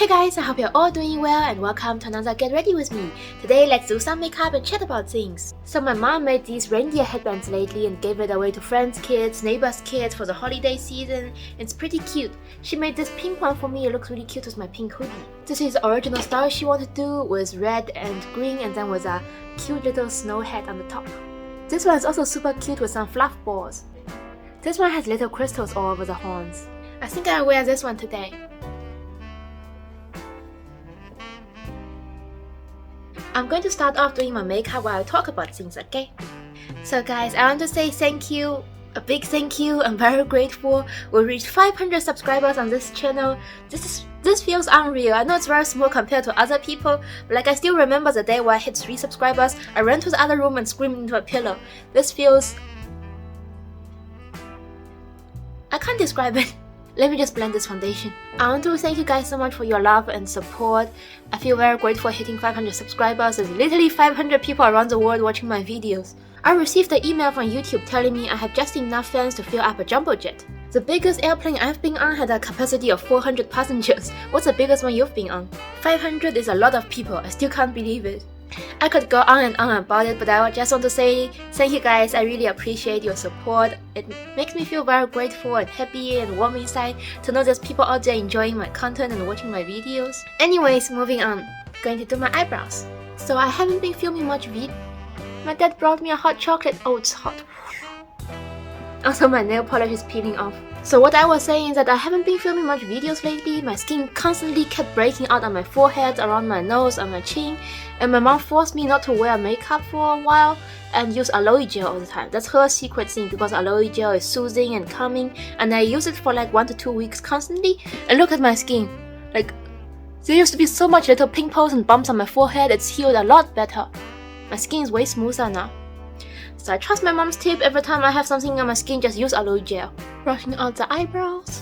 guys, I hope you're all doing well and welcome to another Get Ready With Me. Today let's do some makeup and chat about things. So my mom made these reindeer headbands lately and gave it away to friends' kids, neighbors' kids for the holiday season. It's pretty cute. She made this pink one for me. It looks really cute with my pink hoodie. This is the original style she wanted to do with red and green and then with a cute little snow hat on the top. This one is also super cute with some fluff balls. This one has little crystals all over the horns. I think I'll wear this one today. I'm going to start off doing my makeup while I talk about things, okay? So guys, I want to say thank you, a big thank you. I'm very grateful. We reached 500 subscribers on this channel. This feels unreal. I know it's very small compared to other people, but like I still remember the day where I hit 3 subscribers. I ran to the other room and screamed into a pillow. This feels... I can't describe it. Let me just blend this foundation. I want to thank you guys so much for your love and support. I feel very grateful hitting 500 subscribers. There's literally 500 people around the world watching my videos. I received an email from YouTube telling me I have just enough fans to fill up a jumbo jet. The biggest airplane I've been on had a capacity of 400 passengers. What's the biggest one you've been on? 500 is a lot of people. I still can't believe it. I could go on and on about it, but I just want to say thank you guys. I really appreciate your support. It makes me feel very grateful and happy and warm inside to know there's people out there enjoying my content and watching my videos. Anyways, moving on. Going to do my eyebrows. So I haven't been filming much vid. My dad brought me a hot chocolate. Oh, it's hot. Also, my nail polish is peeling off. So what I was saying is that I haven't been filming much videos lately. My skin constantly kept breaking out on my forehead, around my nose, on my chin, and my mom forced me not to wear makeup for a while and use aloe gel all the time. That's her secret thing because aloe gel is soothing and calming, and I use it for like 1 to 2 weeks constantly. And look at my skin. Like, there used to be so much little pimples and bumps on my forehead. It's healed a lot better. My skin is way smoother now. So I trust my mom's tip. Every time I have something on my skin, just use aloe gel. Brushing out the eyebrows.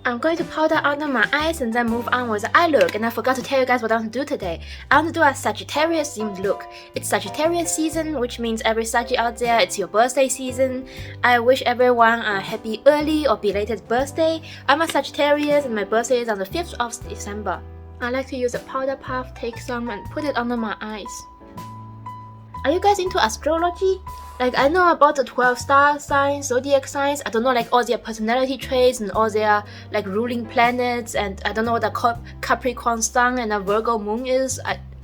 I'm going to powder under my eyes and then move on with the eye look. And I forgot to tell you guys what I want to do today. I want to do a Sagittarius themed look. It's Sagittarius season, which means every Saggy out there, it's your birthday season. I wish everyone a happy early or belated birthday. I'm a Sagittarius and my birthday is on the 5th of December. I like to use a powder puff, take some and put it under my eyes. Are you guys into astrology? Like, I know about the 12 star signs, zodiac signs. I don't know like all their personality traits and all their like ruling planets, and I don't know what a Capricorn sun and a Virgo moon is.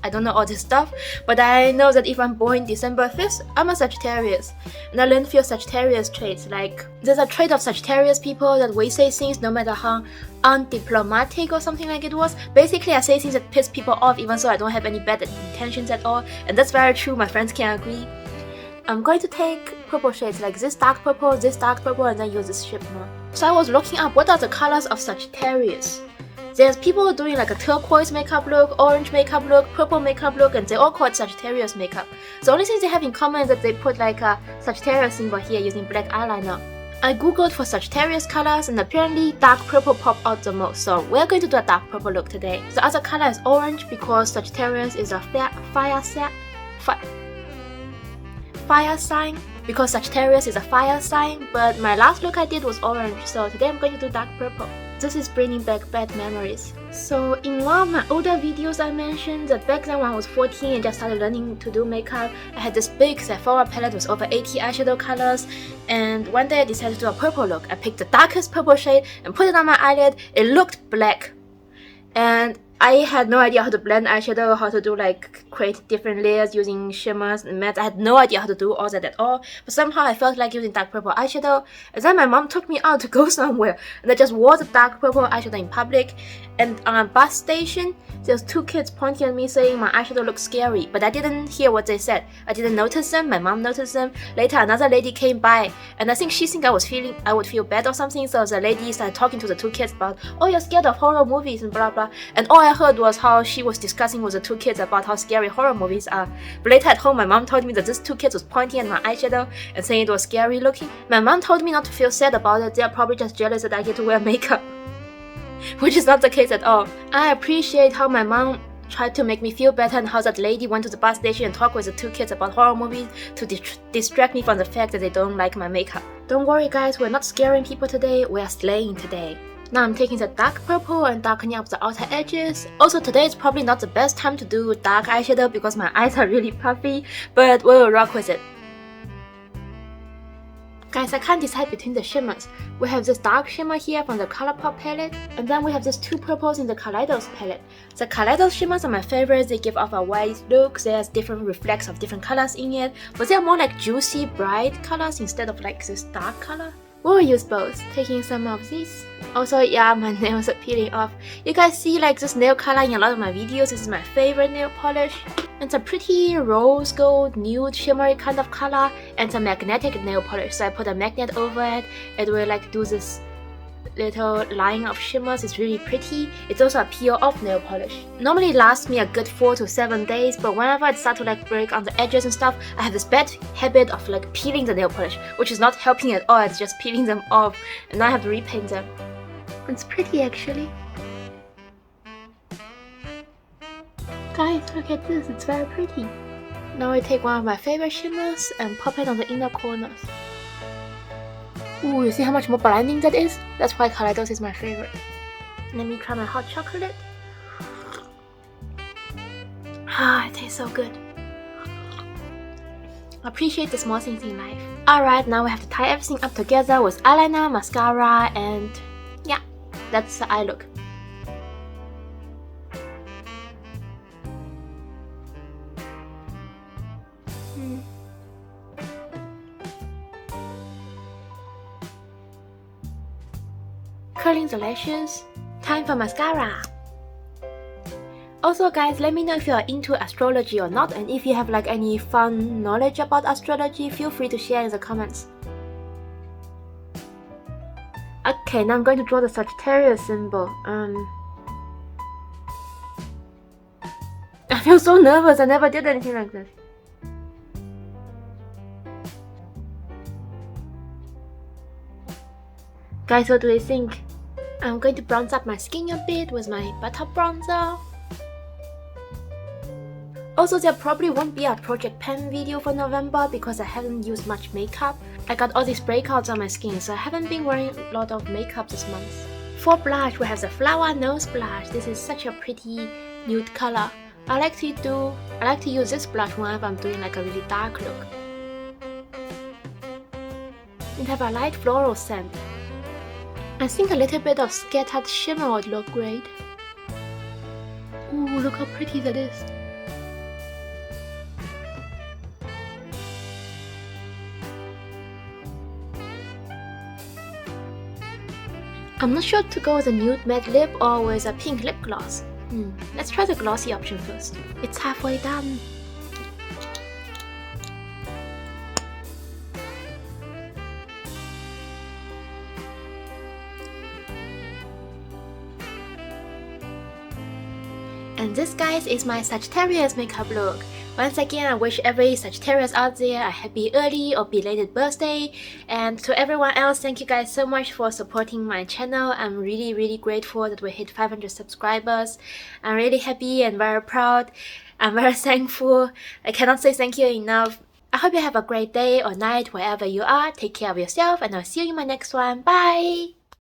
I don't know all this stuff, but I know that if I'm born December 5th, I'm a Sagittarius. And I learned a few Sagittarius traits. Like, there's a trait of Sagittarius people that we say things no matter how undiplomatic or something like it was. Basically, I say things that piss people off even though I don't have any bad intentions at all. And that's very true, my friends can agree. I'm going to take purple shades like this dark purple, and then use this shimmer. So I was looking up what are the colors of Sagittarius. There's people doing like a turquoise makeup look, orange makeup look, purple makeup look, and they all call it Sagittarius makeup. The only thing they have in common is that they put like a Sagittarius symbol here using black eyeliner. I googled for Sagittarius colors and apparently dark purple popped out the most, so we're going to do a dark purple look today. The other color is orange because Sagittarius is a fire sign. Because Sagittarius is a fire sign, but my last look I did was orange, so today I'm going to do dark purple. This is bringing back bad memories. So in one of my older videos I mentioned that back then when I was 14 and just started learning to do makeup, I had this big Sephora palette with over 80 eyeshadow colors, and one day I decided to do a purple look. I picked the darkest purple shade and put it on my eyelid. It looked black. And I had no idea how to blend eyeshadow, how to do like create different layers using shimmers and mattes. I had no idea how to do all that at all. But somehow I felt like using dark purple eyeshadow. And then my mom took me out to go somewhere, and I just wore the dark purple eyeshadow in public. And on a bus station, there was 2 kids pointing at me saying my eyeshadow looked scary, but I didn't hear what they said. I didn't notice them. My mom noticed them. Later, another lady came by, and I think she think I would feel bad or something. So the lady started talking to the 2 kids about, oh, you're scared of horror movies and blah blah. And all I heard was how she was discussing with the 2 kids about how scary horror movies are. But later at home, my mom told me that these 2 kids was pointing at my eyeshadow and saying it was scary looking. My mom told me not to feel sad about it. They're probably just jealous that I get to wear makeup. Which is not the case at all. I appreciate how my mom tried to make me feel better and how that lady went to the bus station and talked with the 2 kids about horror movies to distract me from the fact that they don't like my makeup. Don't worry guys, we're not scaring people today, we're slaying today. Now I'm taking the dark purple and darkening up the outer edges. Also today is probably not the best time to do dark eyeshadow because my eyes are really puffy, but we'll rock with it. Guys, I can't decide between the shimmers. We have this dark shimmer here from the Colourpop palette, and then we have these two purples in the Kaleidos palette. The Kaleidos shimmers are my favorites. They give off a white look, there's different reflects of different colors in it, but they are more like juicy, bright colors instead of like this dark color. We'll use both, taking some of these. Also, yeah, my nails are peeling off. You guys see like this nail color in a lot of my videos. This is my favorite nail polish. It's a pretty rose gold, nude, shimmery kind of color, and it's a magnetic nail polish. So I put a magnet over it. It will like do this little line of shimmers. It's really pretty. It's also a peel off nail polish. Normally it lasts me a good 4 to 7 days, but whenever it starts to like break on the edges and stuff, I have this bad habit of like peeling the nail polish, which is not helping at all. It's just peeling them off, and now I have to repaint them. It's pretty actually. Guys, look at this, it's very pretty. Now I take one of my favorite shimmers and pop it on the inner corners. Ooh, you see how much more blinding that is? That's why Kaleidos is my favorite. Let me try my hot chocolate. Ah, it tastes so good. Appreciate the small things in life. Alright, now we have to tie everything up together with eyeliner, mascara, and yeah, that's the eye look. Curling the lashes. Time for mascara. Also guys, let me know if you are into astrology or not, and if you have like any fun knowledge about astrology, feel free to share in the comments. Okay, now I'm going to draw the Sagittarius symbol. I feel so nervous, I never did anything like this. Guys, what do you think? I'm going to bronze up my skin a bit with my butter bronzer. Also, there probably won't be a Project Pen video for November because I haven't used much makeup. I got all these breakouts on my skin, so I haven't been wearing a lot of makeup this month. For blush, we have the Flower Nose Blush. This is such a pretty nude color. I like to use this blush whenever I'm doing like a really dark look. It have a light floral scent. I think a little bit of scattered shimmer would look great. Ooh, look how pretty that is. I'm not sure to go with a nude matte lip or with a pink lip gloss. Let's try the glossy option first. It's halfway done. And this, guys, is my Sagittarius makeup look. Once again, I wish every Sagittarius out there a happy early or belated birthday. And to everyone else, thank you guys so much for supporting my channel. I'm really grateful that we hit 500 subscribers. I'm really happy and very proud. I'm very thankful. I cannot say thank you enough. I hope you have a great day or night wherever you are. Take care of yourself and I'll see you in my next one. Bye!